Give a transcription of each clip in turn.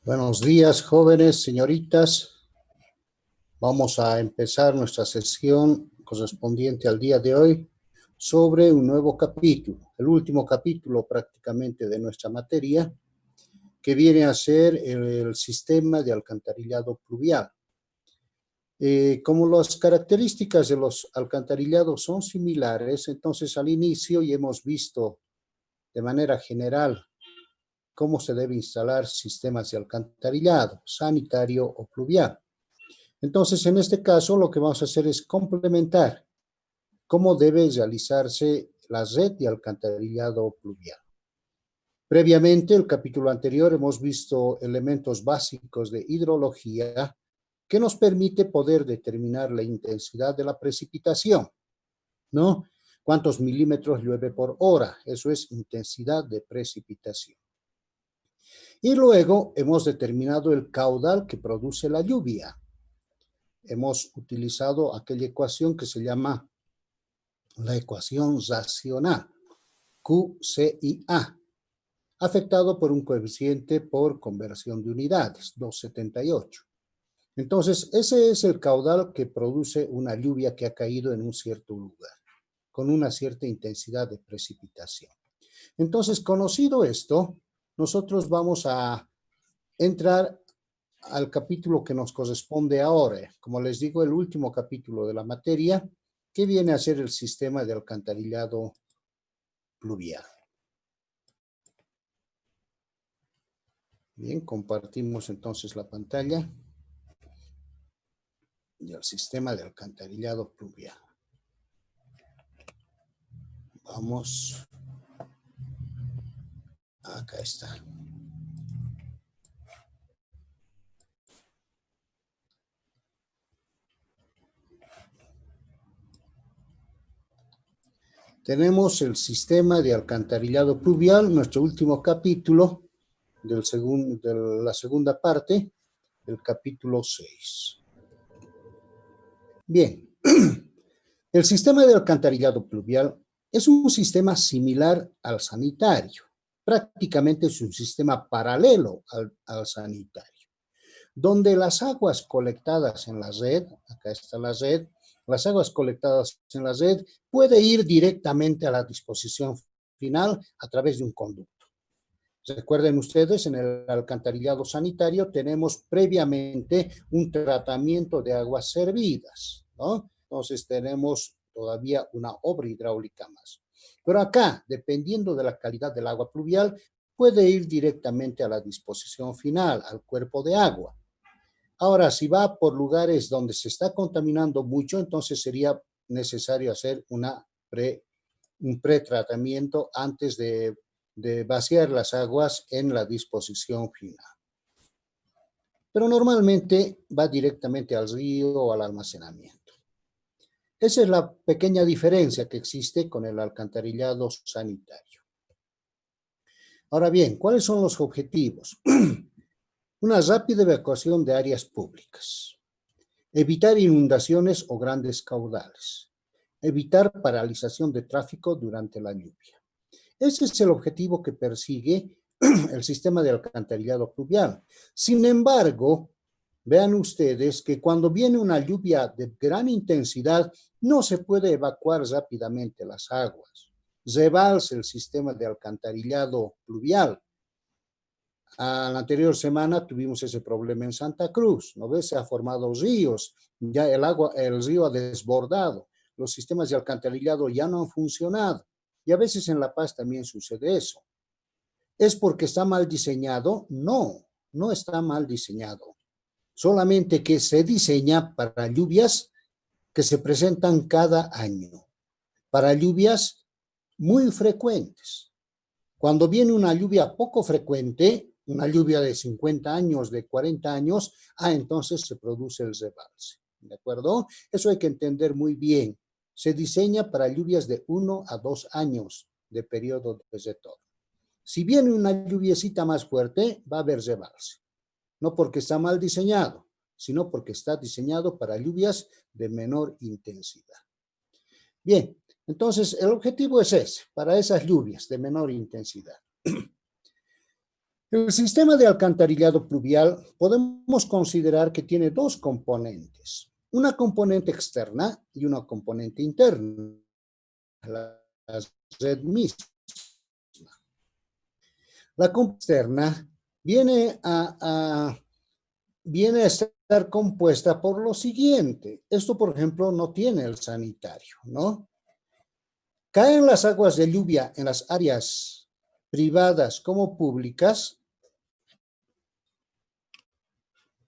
Buenos días, jóvenes, señoritas. Vamos a empezar nuestra sesión correspondiente al día de hoy sobre un nuevo capítulo, el último capítulo prácticamente de nuestra materia, que viene a ser el sistema de alcantarillado pluvial. Como las características de los alcantarillados son similares, entonces al inicio ya hemos visto de manera general cómo se debe instalar sistemas de alcantarillado, sanitario o pluvial. Entonces, en este caso, lo que vamos a hacer es complementar cómo debe realizarse la red de alcantarillado pluvial. Previamente, el capítulo anterior, hemos visto elementos básicos de hidrología que nos permite poder determinar la intensidad de la precipitación, ¿no? ¿Cuántos milímetros llueve por hora? Eso es intensidad de precipitación. Y luego hemos determinado el caudal que produce la lluvia. Hemos utilizado aquella ecuación que se llama la ecuación racional, QCIA, afectado por un coeficiente por conversión de unidades, 278. Entonces, ese es el caudal que produce una lluvia que ha caído en un cierto lugar, con una cierta intensidad de precipitación. Entonces, conocido esto, nosotros vamos a entrar al capítulo que nos corresponde ahora. Como les digo, el último capítulo de la materia, que viene a ser el sistema de alcantarillado pluvial. Bien, compartimos entonces la pantalla del sistema de alcantarillado pluvial. Vamos. Acá está. Tenemos el sistema de alcantarillado pluvial, nuestro último capítulo de la segunda parte del capítulo 6. Bien, el sistema de alcantarillado pluvial es un sistema similar al sanitario. Prácticamente es un sistema paralelo al sanitario, donde las aguas colectadas en la red, acá está la red, las aguas colectadas en la red puede ir directamente a la disposición final a través de un conducto. Recuerden ustedes, en el alcantarillado sanitario tenemos previamente un tratamiento de aguas servidas, ¿no? Entonces tenemos todavía una obra hidráulica más. Pero acá, dependiendo de la calidad del agua pluvial, puede ir directamente a la disposición final, al cuerpo de agua. Ahora, si va por lugares donde se está contaminando mucho, entonces sería necesario hacer un pretratamiento antes de vaciar las aguas en la disposición final. Pero normalmente va directamente al río o al almacenamiento. Esa es la pequeña diferencia que existe con el alcantarillado sanitario. Ahora bien, ¿cuáles son los objetivos? Una rápida evacuación de áreas públicas, evitar inundaciones o grandes caudales, evitar paralización de tráfico durante la lluvia. Ese es el objetivo que persigue el sistema de alcantarillado pluvial. Sin embargo, vean ustedes que cuando viene una lluvia de gran intensidad, no se puede evacuar rápidamente las aguas. Rebalsa el sistema de alcantarillado pluvial. A la anterior semana tuvimos ese problema en Santa Cruz, ¿no ves? Se han formado ríos, ya el río ha desbordado, los sistemas de alcantarillado ya no han funcionado. Y a veces en La Paz también sucede eso. ¿Es porque está mal diseñado? No, no está mal diseñado. Solamente que se diseña para lluvias que se presentan cada año, para lluvias muy frecuentes. Cuando viene una lluvia poco frecuente, una lluvia de 50 años, de 40 años, entonces se produce el rebalse. ¿De acuerdo? Eso hay que entender muy bien. Se diseña para lluvias de 1 a 2 años de periodo de retorno. Si viene una lluviecita más fuerte, va a haber rebalse. No porque está mal diseñado, sino porque está diseñado para lluvias de menor intensidad. Bien, entonces el objetivo es ese, para esas lluvias de menor intensidad. El sistema de alcantarillado pluvial podemos considerar que tiene dos componentes, una componente externa y una componente interna, la red misma. La componente externa viene a estar compuesta por lo siguiente. Esto, por ejemplo, no tiene el sanitario, ¿no? Caen las aguas de lluvia en las áreas privadas como públicas,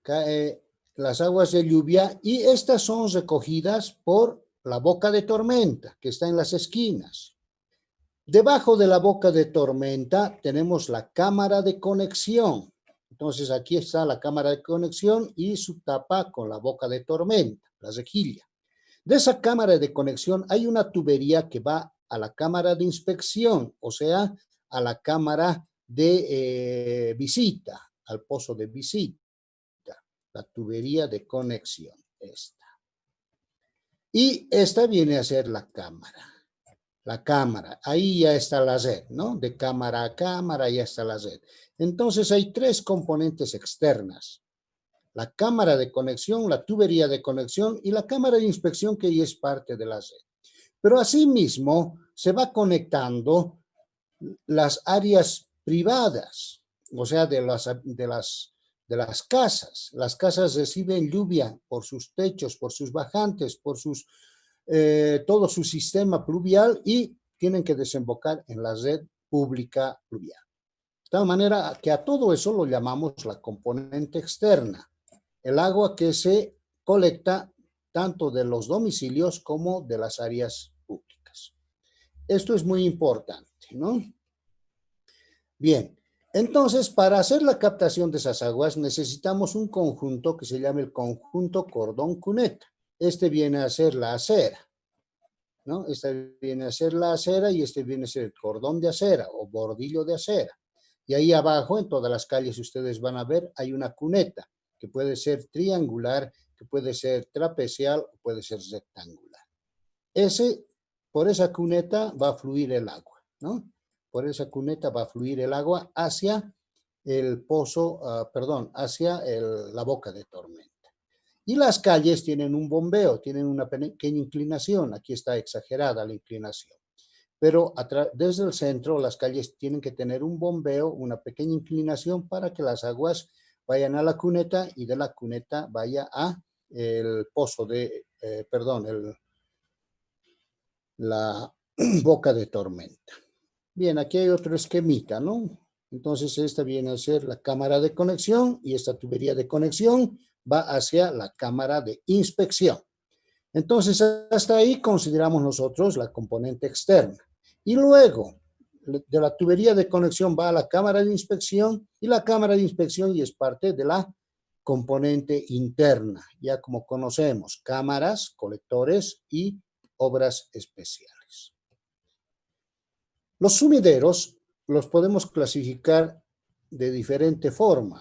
caen las aguas de lluvia y estas son recogidas por la boca de tormenta que está en las esquinas. Debajo de la boca de tormenta tenemos la cámara de conexión. Entonces aquí está la cámara de conexión y su tapa con la boca de tormenta, la rejilla. De esa cámara de conexión hay una tubería que va a la cámara de inspección, o sea, a la cámara de visita, al pozo de visita, la tubería de conexión, esta. Y esta viene a ser la cámara. La cámara, ahí ya está la red, ¿no? De cámara a cámara ya está la red. Entonces hay tres componentes externas. La cámara de conexión, la tubería de conexión y la cámara de inspección que ya es parte de la red. Pero asimismo se va conectando las áreas privadas, o sea, de las casas. Las casas reciben lluvia por sus techos, por sus bajantes, por todo su sistema pluvial y tienen que desembocar en la red pública pluvial. De tal manera que a todo eso lo llamamos la componente externa, el agua que se colecta tanto de los domicilios como de las áreas públicas. Esto es muy importante, ¿no? Bien, entonces para hacer la captación de esas aguas necesitamos un conjunto que se llama el conjunto cordón-cuneta. Este viene a ser la acera, ¿no? Este viene a ser la acera y este viene a ser el cordón de acera o bordillo de acera. Y ahí abajo, en todas las calles ustedes van a ver, hay una cuneta que puede ser triangular, que puede ser trapezial o puede ser rectangular. Por esa cuneta va a fluir el agua, ¿no? Por esa cuneta va a fluir el agua hacia el pozo, hacia la boca de tormenta. Y las calles tienen un bombeo, tienen una pequeña inclinación, aquí está exagerada la inclinación. Pero desde el centro las calles tienen que tener un bombeo, una pequeña inclinación para que las aguas vayan a la cuneta y de la cuneta vaya a el pozo la boca de tormenta. Bien, aquí hay otro esquemita, ¿no? Entonces esta viene a ser la cámara de conexión y esta tubería de conexión va hacia la cámara de inspección. Entonces hasta ahí consideramos nosotros la componente externa. Y luego de la tubería de conexión va a la cámara de inspección y la cámara de inspección y es parte de la componente interna, ya como conocemos, cámaras, colectores y obras especiales. Los sumideros los podemos clasificar de diferente forma.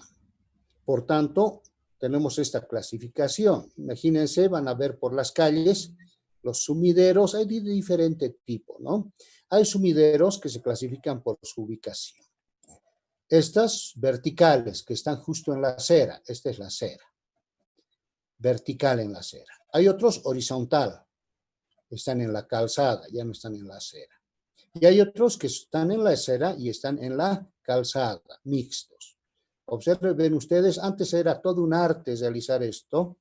Por tanto, tenemos esta clasificación. Imagínense, van a ver por las calles los sumideros, hay de diferente tipo, ¿no? Hay sumideros que se clasifican por su ubicación. Estas verticales que están justo en la acera, esta es la acera, vertical en la acera. Hay otros horizontal, están en la calzada, ya no están en la acera. Y hay otros que están en la acera y están en la calzada, mixtos. Observen ustedes, antes era todo un arte realizar esto,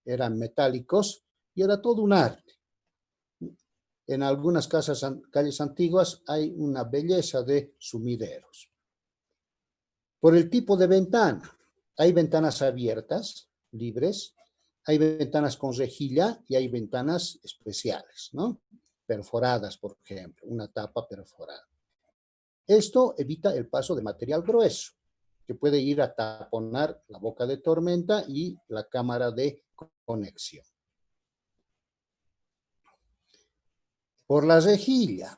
eran metálicos y era todo un arte. En algunas calles antiguas hay una belleza de sumideros. Por el tipo de ventana, hay ventanas abiertas, libres, hay ventanas con rejilla y hay ventanas especiales, ¿no? Perforadas, por ejemplo, una tapa perforada. Esto evita el paso de material grueso, que puede ir a taponar la boca de tormenta y la cámara de conexión. Por la rejilla,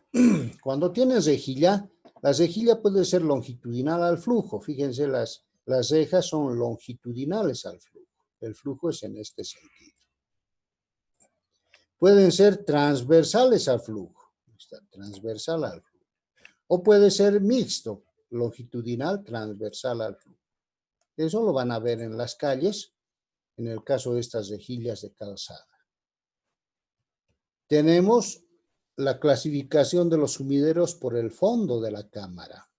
cuando tienes rejilla, la rejilla puede ser longitudinal al flujo. Fíjense, las rejas son longitudinales al flujo. El flujo es en este sentido. Pueden ser transversales al flujo. Está transversal al flujo. O puede ser mixto. longitudinal transversal al flujo. Eso lo van a ver en las calles, en el caso de estas rejillas de calzada. Tenemos la clasificación de los sumideros por el fondo de la cámara.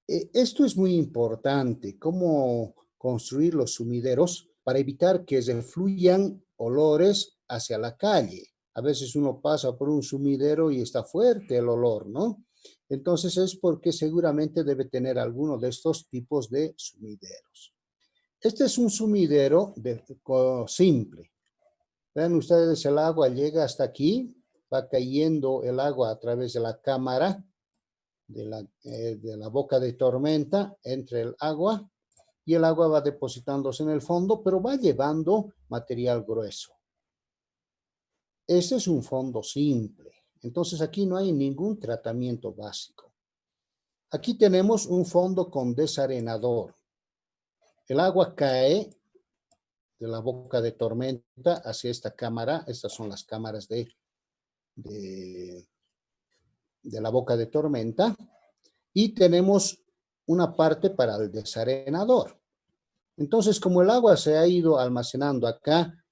Esto es muy importante, cómo construir los sumideros para evitar que se fluyan olores hacia la calle. A veces uno pasa por un sumidero y está fuerte el olor, ¿no? Entonces es porque seguramente debe tener alguno de estos tipos de sumideros. Este es un sumidero simple. Vean ustedes, el agua llega hasta aquí, va cayendo el agua a través de la cámara, de la boca de tormenta, entre el agua, y el agua va depositándose en el fondo, pero va llevando material grueso. Este es un fondo simple, entonces aquí no hay ningún tratamiento básico. Aquí tenemos un fondo con desarenador. El agua cae de la boca de tormenta hacia esta cámara. Estas son las cámaras de la boca de tormenta. Y tenemos una parte para el desarenador. Entonces, como el agua se ha ido almacenando acá,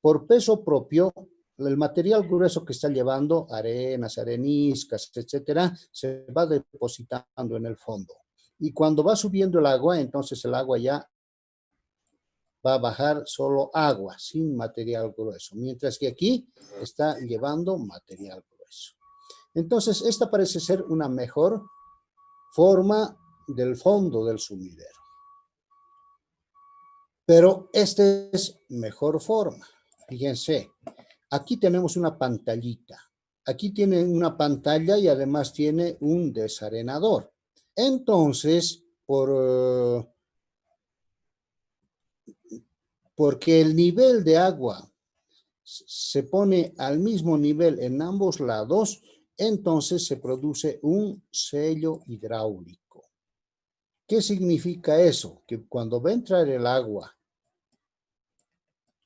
por peso propio, el material grueso que está llevando, arenas, areniscas, etcétera, se va depositando en el fondo. Y cuando va subiendo el agua, entonces el agua ya va a bajar solo agua, sin material grueso, mientras que aquí está llevando material grueso. Entonces, esta parece ser una mejor forma del fondo del sumidero. Pero esta es mejor forma. Fíjense, aquí tenemos una pantallita. Aquí tiene una pantalla y además tiene un desarenador. Entonces, porque el nivel de agua se pone al mismo nivel en ambos lados, entonces se produce un sello hidráulico. ¿Qué significa eso? Que cuando va a entrar el agua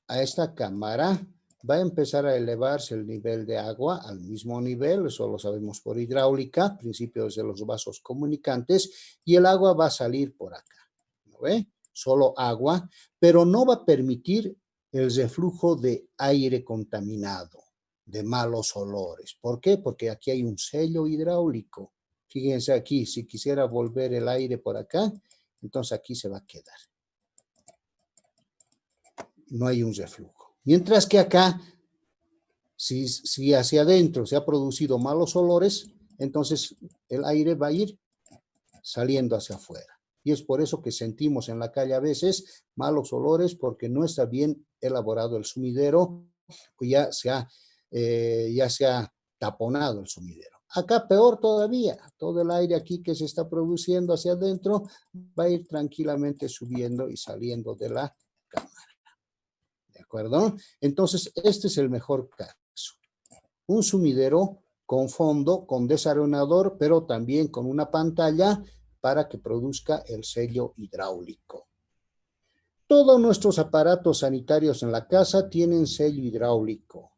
a esta cámara, va a empezar a elevarse el nivel de agua al mismo nivel, eso lo sabemos por hidráulica, principios de los vasos comunicantes, y el agua va a salir por acá, ¿no ve? Solo agua, pero no va a permitir el reflujo de aire contaminado, de malos olores. ¿Por qué? Porque aquí hay un sello hidráulico. Fíjense aquí, si quisiera volver el aire por acá, entonces aquí se va a quedar. No hay un reflujo. Mientras que acá, si hacia adentro se ha producido malos olores, entonces el aire va a ir saliendo hacia afuera. Y es por eso que sentimos en la calle a veces malos olores, porque no está bien elaborado el sumidero, o ya se ha taponado el sumidero. Acá peor todavía, todo el aire aquí que se está produciendo hacia adentro va a ir tranquilamente subiendo y saliendo de la cámara. ¿De acuerdo? Entonces, este es el mejor caso. Un sumidero con fondo, con desarenador, pero también con una pantalla para que produzca el sello hidráulico. Todos nuestros aparatos sanitarios en la casa tienen sello hidráulico.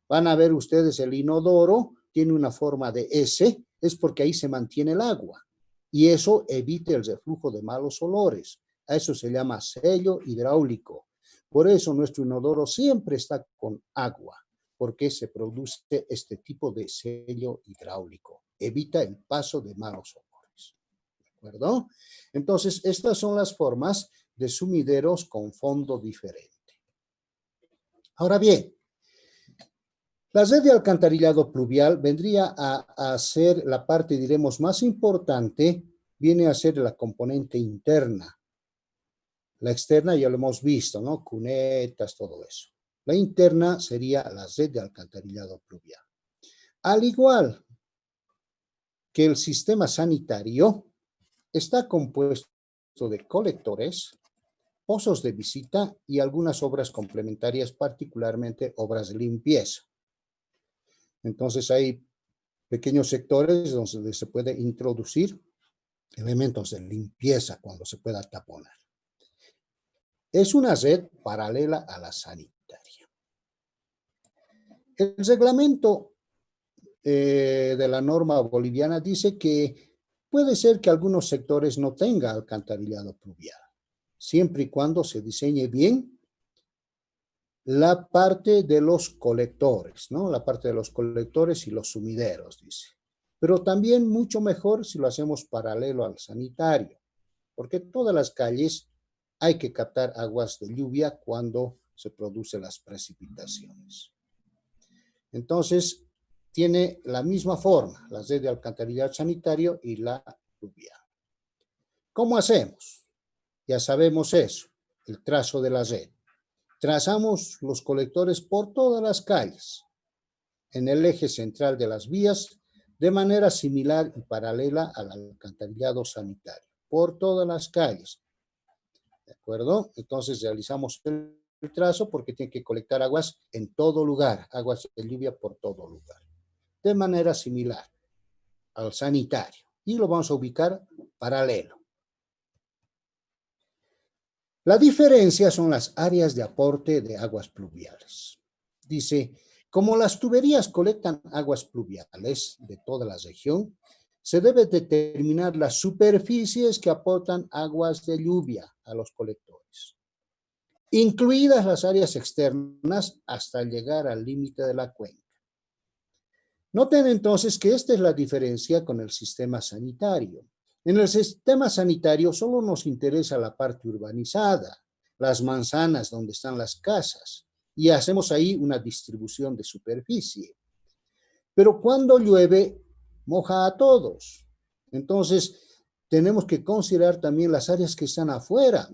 Van a ver ustedes el inodoro, tiene una forma de S, es porque ahí se mantiene el agua. Y eso evita el reflujo de malos olores. A eso se llama sello hidráulico. Por eso nuestro inodoro siempre está con agua, porque se produce este tipo de sello hidráulico. Evita el paso de malos olores. ¿De acuerdo? Entonces, estas son las formas de sumideros con fondo diferente. Ahora bien, la red de alcantarillado pluvial vendría a ser la parte, diremos, más importante, viene a ser la componente interna. La externa ya lo hemos visto, ¿no? Cunetas, todo eso. La interna sería la red de alcantarillado pluvial. Al igual que el sistema sanitario, está compuesto de colectores, pozos de visita y algunas obras complementarias, particularmente obras de limpieza. Entonces hay pequeños sectores donde se puede introducir elementos de limpieza cuando se pueda taponar. Es una red paralela a la sanitaria. El reglamento de la norma boliviana dice que Puede ser que algunos sectores no tengan alcantarillado pluvial, siempre y cuando se diseñe bien la parte de los colectores, ¿no? La parte de los colectores y los sumideros, dice. Pero también mucho mejor si lo hacemos paralelo al sanitario, porque todas las calles hay que captar aguas de lluvia cuando se producen las precipitaciones. Entonces, tiene la misma forma, la red de alcantarillado sanitario y la pluvial. ¿Cómo hacemos? Ya sabemos eso, el trazo de la red. Trazamos los colectores por todas las calles, en el eje central de las vías, de manera similar y paralela al alcantarillado sanitario, por todas las calles. ¿De acuerdo? Entonces realizamos el trazo porque tiene que colectar aguas en todo lugar, aguas de lluvia por todo lugar, de manera similar al sanitario. Y lo vamos a ubicar paralelo. La diferencia son las áreas de aporte de aguas pluviales. Dice, como las tuberías colectan aguas pluviales de toda la región, se debe determinar las superficies que aportan aguas de lluvia a los colectores, incluidas las áreas externas hasta llegar al límite de la cuenca. Noten entonces que esta es la diferencia con el sistema sanitario. En el sistema sanitario solo nos interesa la parte urbanizada, las manzanas donde están las casas, y hacemos ahí una distribución de superficie. Pero cuando llueve, moja a todos. Entonces, tenemos que considerar también las áreas que están afuera,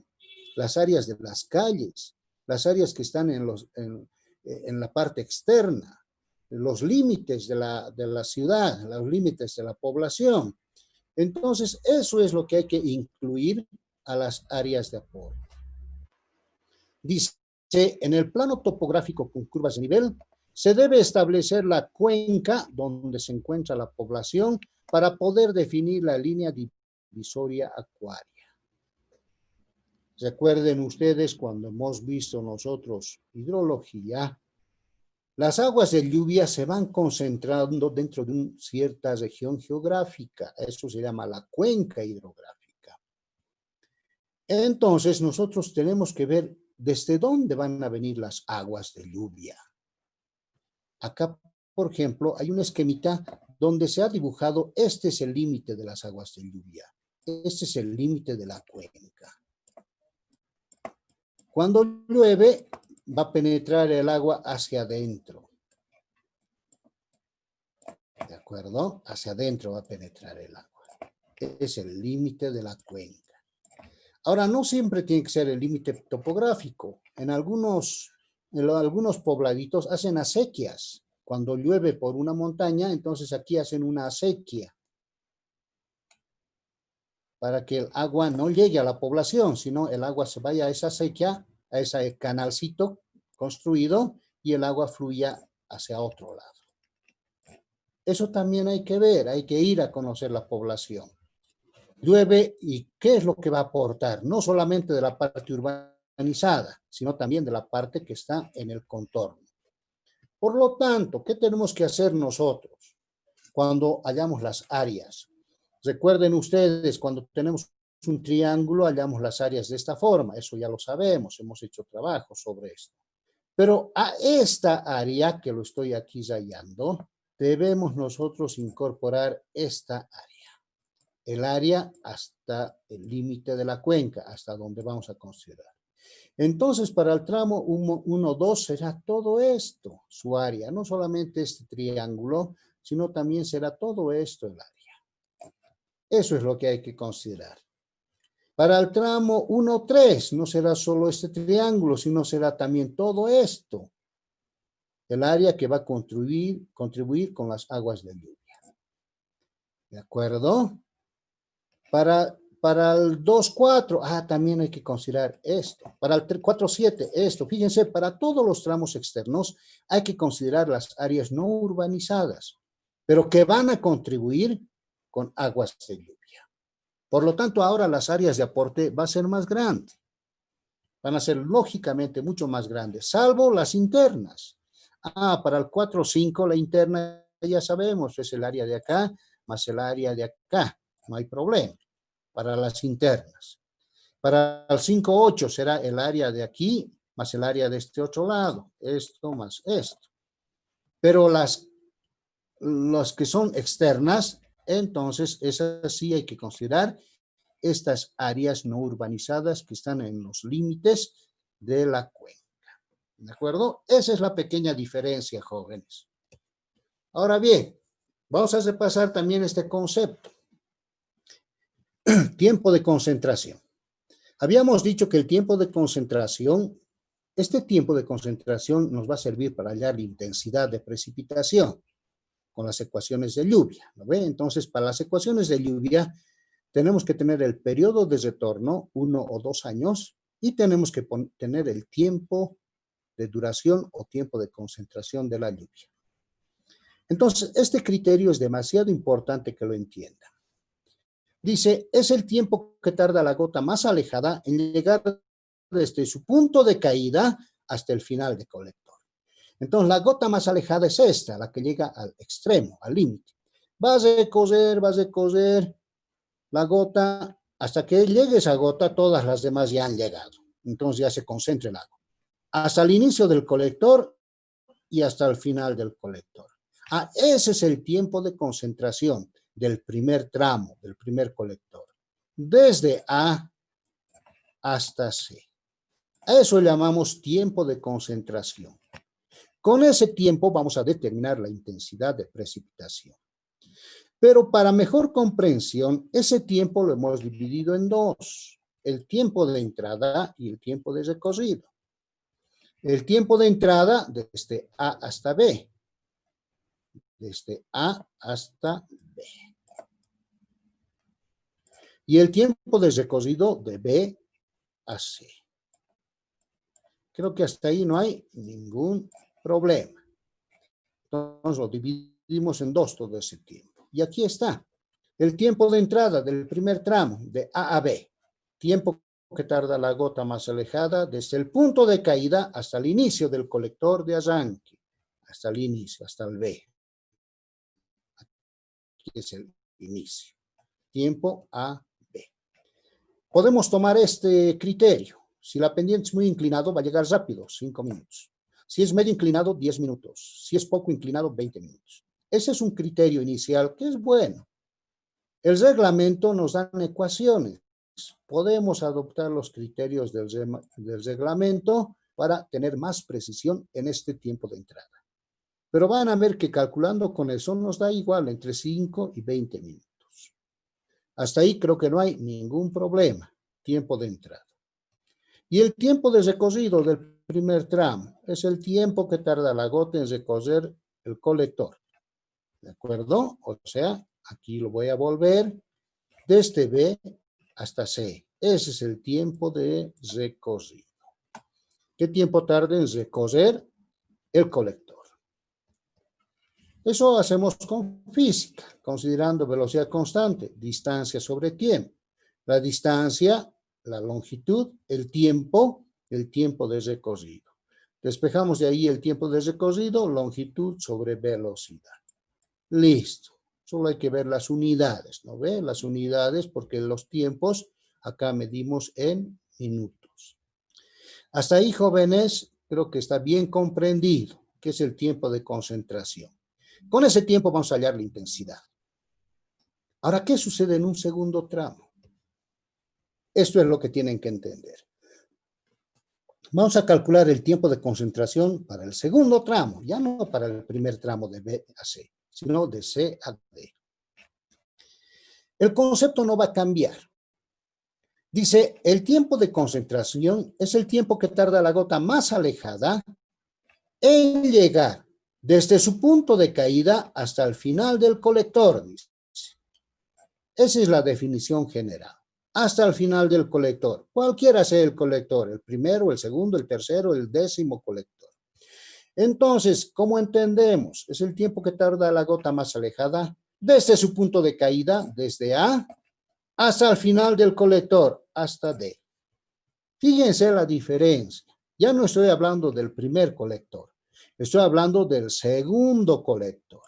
las áreas de las calles, las áreas que están en la parte externa, los límites de la ciudad, los límites de la población. Entonces, eso es lo que hay que incluir a las áreas de apoyo. Dice, en el plano topográfico con curvas de nivel, se debe establecer la cuenca donde se encuentra la población para poder definir la línea divisoria acuaria. Recuerden ustedes cuando hemos visto nosotros hidrología, las aguas de lluvia se van concentrando dentro de una cierta región geográfica. Eso se llama la cuenca hidrográfica. Entonces, nosotros tenemos que ver desde dónde van a venir las aguas de lluvia. Acá, por ejemplo, hay una esquemita donde se ha dibujado, este es el límite de las aguas de lluvia. Este es el límite de la cuenca. Cuando llueve, va a penetrar el agua hacia adentro. ¿De acuerdo? Hacia adentro va a penetrar el agua. Es el límite de la cuenca. Ahora, no siempre tiene que ser el límite topográfico. En algunos pobladitos hacen acequias. Cuando llueve por una montaña, entonces aquí hacen una acequia para que el agua no llegue a la población, sino el agua se vaya a esa acequia, a ese canalcito construido y el agua fluya hacia otro lado. Eso también hay que ver, hay que ir a conocer la población. Llueve y ¿qué es lo que va a aportar? No solamente de la parte urbanizada, sino también de la parte que está en el contorno. Por lo tanto, ¿qué tenemos que hacer nosotros cuando hallamos las áreas? Recuerden ustedes, cuando tenemos un triángulo, hallamos las áreas de esta forma. Eso ya lo sabemos, hemos hecho trabajo sobre esto. Pero a esta área, que lo estoy aquí rayando, debemos nosotros incorporar esta área. El área hasta el límite de la cuenca, hasta donde vamos a considerar. Entonces, para el tramo 1, 2 será todo esto, su área. No solamente este triángulo, sino también será todo esto el área. Eso es lo que hay que considerar. Para el tramo 1, 3 no será solo este triángulo, sino será también todo esto. El área que va a contribuir con las aguas de lluvia. ¿De acuerdo? Para el 2, 4, también hay que considerar esto. Para el 4, 7, esto. Fíjense, para todos los tramos externos hay que considerar las áreas no urbanizadas, pero que van a contribuir con aguas de lluvia. Por lo tanto, ahora las áreas de aporte van a ser más grandes. Van a ser lógicamente mucho más grandes, salvo las internas. Para el 4, 5, la interna ya sabemos, es el área de acá más el área de acá. no hay problema, para las internas. Para el 5,8 será el área de aquí más el área de este otro lado, esto más esto. Pero las que son externas, entonces esas sí hay que considerar estas áreas no urbanizadas que están en los límites de la cuenca. ¿De acuerdo? Esa es la pequeña diferencia, jóvenes. Ahora bien, vamos a repasar también este concepto. Tiempo de concentración. Habíamos dicho que el tiempo de concentración, este tiempo de concentración nos va a servir para hallar la intensidad de precipitación con las ecuaciones de lluvia, ¿no ve? Entonces, para las ecuaciones de lluvia, tenemos que tener el periodo de retorno, 1 o 2 años, y tenemos que tener el tiempo de duración o tiempo de concentración de la lluvia. Entonces, este criterio es demasiado importante que lo entiendan. Dice, es el tiempo que tarda la gota más alejada en llegar desde su punto de caída hasta el final de colector. Entonces, la gota más alejada es esta, la que llega al extremo, al límite. Vas a coser la gota, hasta que llegue esa gota, todas las demás ya han llegado. Entonces ya se concentra el agua. Hasta el inicio del colector y hasta el final del colector. Ese es el tiempo de concentración del primer tramo, del primer colector. Desde A hasta C. A eso llamamos tiempo de concentración. Con ese tiempo vamos a determinar la intensidad de precipitación. Pero para mejor comprensión, ese tiempo lo hemos dividido en dos. El tiempo de entrada y el tiempo de recorrido. El tiempo de entrada desde A hasta B. Desde A hasta B. Y el tiempo de recorrido de B a C. Creo que hasta ahí no hay ningún problema. Entonces lo dividimos en dos todo ese tiempo. Y aquí está. El tiempo de entrada del primer tramo, de A a B. Tiempo que tarda la gota más alejada desde el punto de caída hasta el inicio del colector de arranque. Hasta el inicio, hasta el B. Aquí es el inicio. Tiempo A, B. Podemos tomar este criterio. Si la pendiente es muy inclinado, va a llegar rápido, 5 minutos. Si es medio inclinado, 10 minutos. Si es poco inclinado, 20 minutos. Ese es un criterio inicial que es bueno. El reglamento nos da ecuaciones. Podemos adoptar los criterios del reglamento para tener más precisión en este tiempo de entrada. Pero van a ver que calculando con eso nos da igual entre 5 y 20 minutos. Hasta ahí creo que no hay ningún problema. Tiempo de entrada. Y el tiempo de recorrido del primer tramo es el tiempo que tarda la gota en recorrer el colector. ¿De acuerdo? O sea, aquí lo voy a volver desde B hasta C. Ese es el tiempo de recorrido. ¿Qué tiempo tarda en recorrer el colector? Eso hacemos con física, considerando velocidad constante, distancia sobre tiempo. La distancia, la longitud, el tiempo de recorrido. Despejamos de ahí el tiempo de recorrido, longitud sobre velocidad. Listo. Solo hay que ver las unidades, ¿no ve? Las unidades, porque los tiempos acá medimos en minutos. Hasta ahí, jóvenes, creo que está bien comprendido qué es el tiempo de concentración. Con ese tiempo vamos a hallar la intensidad. Ahora, ¿qué sucede en un segundo tramo? Esto es lo que tienen que entender. Vamos a calcular el tiempo de concentración para el segundo tramo, ya no para el primer tramo de B a C, sino de C a D. El concepto no va a cambiar. Dice, el tiempo de concentración es el tiempo que tarda la gota más alejada en llegar desde su punto de caída hasta el final del colector. Dice. Esa es la definición general. Hasta el final del colector. Cualquiera sea el colector, el primero, el segundo, el tercero, el 10º colector. Entonces, ¿cómo entendemos? Es el tiempo que tarda la gota más alejada desde su punto de caída, desde A, hasta el final del colector, hasta D. Fíjense la diferencia. Ya no estoy hablando del primer colector. Estoy hablando del segundo colector.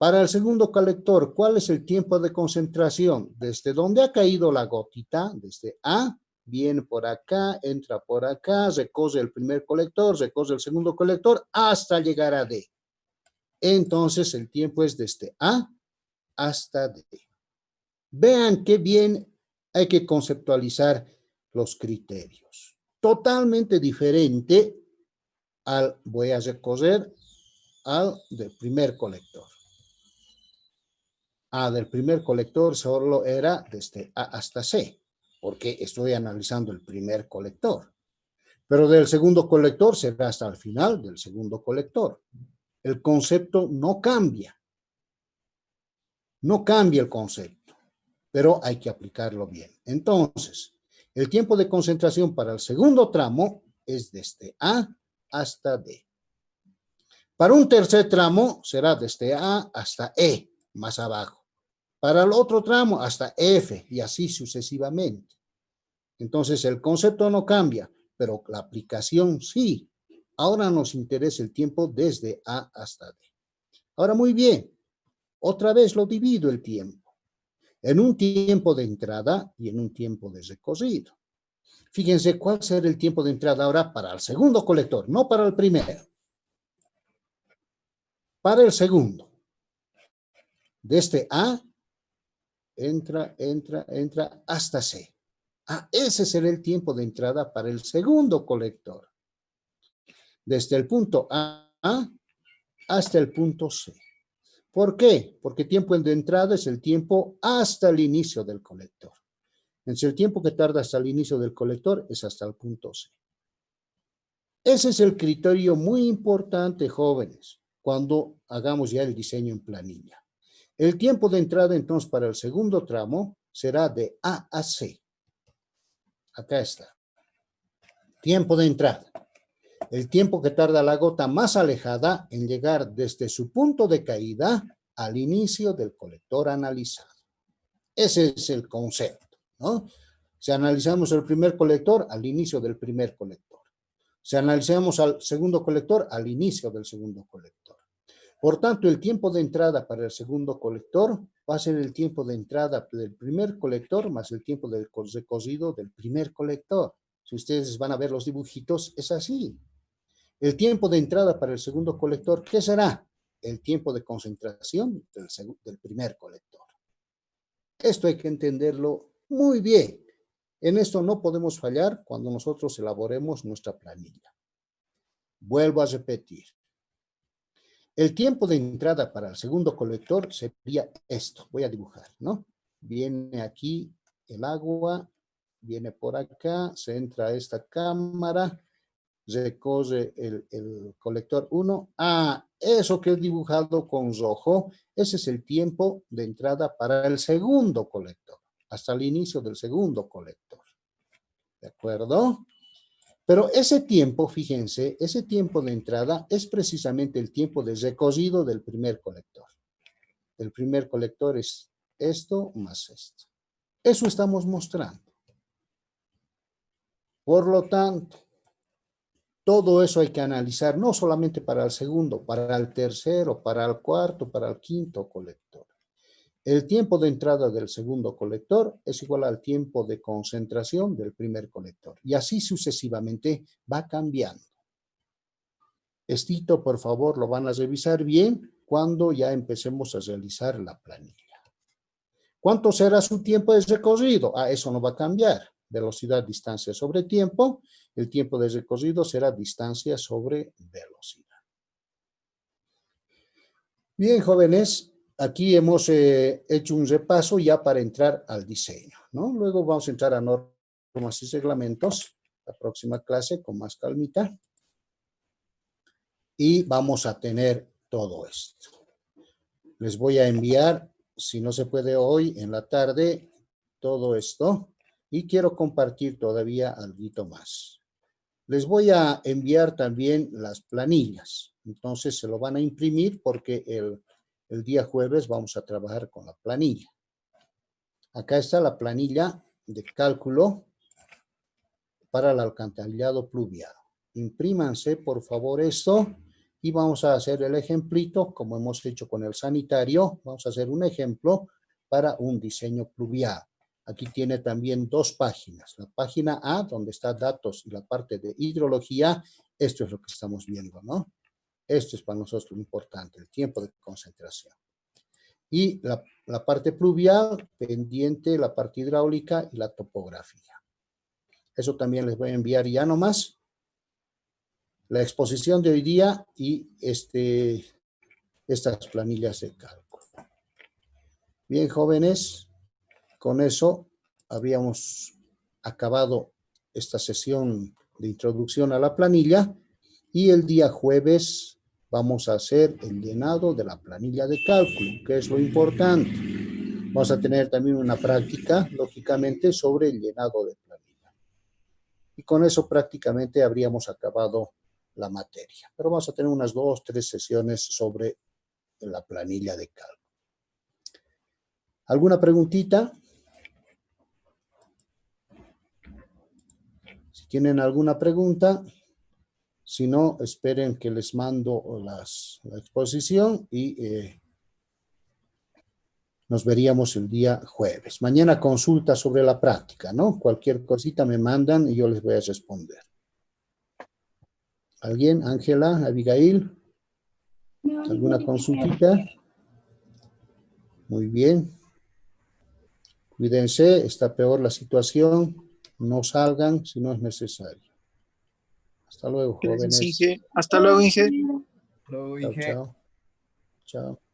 Para el segundo colector, ¿cuál es el tiempo de concentración? Desde donde ha caído la gotita, desde A, viene por acá, entra por acá, recoge el primer colector, recoge el segundo colector, hasta llegar a D. Entonces, el tiempo es desde A hasta D. Vean qué bien hay que conceptualizar los criterios. Totalmente diferente al, voy a recoger, al del primer colector. A del primer colector solo era desde A hasta C, porque estoy analizando el primer colector. Pero del segundo colector será hasta el final del segundo colector. El concepto no cambia. No cambia el concepto, pero hay que aplicarlo bien. Entonces, el tiempo de concentración para el segundo tramo es desde A hasta D. Para un tercer tramo será desde A hasta E, más abajo. Para el otro tramo hasta F y así sucesivamente. Entonces el concepto no cambia, pero la aplicación sí. Ahora nos interesa el tiempo desde A hasta D. Ahora muy bien, otra vez lo divido el tiempo en un tiempo de entrada y en un tiempo de recorrido. Fíjense cuál será el tiempo de entrada ahora para el segundo colector, no para el primero. Para el segundo, desde A, entra hasta C. Ese será el tiempo de entrada para el segundo colector. Desde el punto A hasta el punto C. ¿Por qué? Porque tiempo de entrada es el tiempo hasta el inicio del colector. Entonces, el tiempo que tarda hasta el inicio del colector es hasta el punto C. Ese es el criterio muy importante, jóvenes, cuando hagamos ya el diseño en planilla. El tiempo de entrada, entonces, para el segundo tramo será de A a C. Acá está. Tiempo de entrada. El tiempo que tarda la gota más alejada en llegar desde su punto de caída al inicio del colector analizado. Ese es el concepto, ¿no? Si analizamos el primer colector, al inicio del primer colector. Si analizamos al segundo colector, al inicio del segundo colector. Por tanto, el tiempo de entrada para el segundo colector va a ser el tiempo de entrada del primer colector más el tiempo del recorrido del primer colector. Si ustedes van a ver los dibujitos, es así. El tiempo de entrada para el segundo colector, ¿qué será? El tiempo de concentración del primer colector. Esto hay que entenderlo muy bien. En esto no podemos fallar cuando nosotros elaboremos nuestra planilla. Vuelvo a repetir. El tiempo de entrada para el segundo colector sería esto. Voy a dibujar, ¿no? Viene aquí el agua, viene por acá, se entra a esta cámara, recoge el colector 1. Eso que he dibujado con rojo, ese es el tiempo de entrada para el segundo colector, hasta el inicio del segundo colector. ¿De acuerdo? Pero ese tiempo, fíjense, ese tiempo de entrada es precisamente el tiempo de recogido del primer colector. El primer colector es esto más esto. Eso estamos mostrando. Por lo tanto, todo eso hay que analizar, no solamente para el segundo, para el tercero, para el cuarto, para el quinto colector. El tiempo de entrada del segundo colector es igual al tiempo de concentración del primer colector. Y así sucesivamente va cambiando. Estito, por favor, lo van a revisar bien cuando ya empecemos a realizar la planilla. ¿Cuánto será su tiempo de recorrido? Eso no va a cambiar. Velocidad, distancia sobre tiempo. El tiempo de recorrido será distancia sobre velocidad. Bien, jóvenes, aquí hemos hecho un repaso ya para entrar al diseño, ¿no? Luego vamos a entrar a normas y reglamentos, la próxima clase con más calmita. Y vamos a tener todo esto. Les voy a enviar, si no se puede hoy, en la tarde, todo esto. Y quiero compartir todavía algo más. Les voy a enviar también las planillas. Entonces se lo van a imprimir porque el día jueves vamos a trabajar con la planilla. Acá está la planilla de cálculo para el alcantarillado pluvial. Imprímanse, por favor, esto Y vamos a hacer el ejemplito, como hemos hecho con el sanitario. Vamos a hacer un ejemplo para un diseño pluvial. Aquí tiene también 2 páginas. La página A, donde está datos y la parte de hidrología. Esto es lo que estamos viendo, ¿no? Esto es para nosotros lo importante, el tiempo de concentración. Y la parte pluvial, pendiente, la parte hidráulica y la topografía. Eso también les voy a enviar ya nomás. La exposición de hoy día y estas planillas de cálculo. Bien, jóvenes, con eso habíamos acabado esta sesión de introducción a la planilla y el día jueves vamos a hacer el llenado de la planilla de cálculo, que es lo importante. Vamos a tener también una práctica, lógicamente, sobre el llenado de planilla. Y con eso prácticamente habríamos acabado la materia. Pero vamos a tener unas 2 o 3 sesiones sobre la planilla de cálculo. ¿Alguna preguntita? Si tienen alguna pregunta, si no, esperen que les mando la exposición y nos veríamos el día jueves. Mañana consulta sobre la práctica, ¿no? Cualquier cosita me mandan y yo les voy a responder. ¿Alguien? Ángela, Abigail. ¿Alguna consultita? Muy bien. Cuídense, está peor la situación. No salgan si no es necesario. Hasta luego, jóvenes. Hasta luego, Inge. Chao, chao. Chao.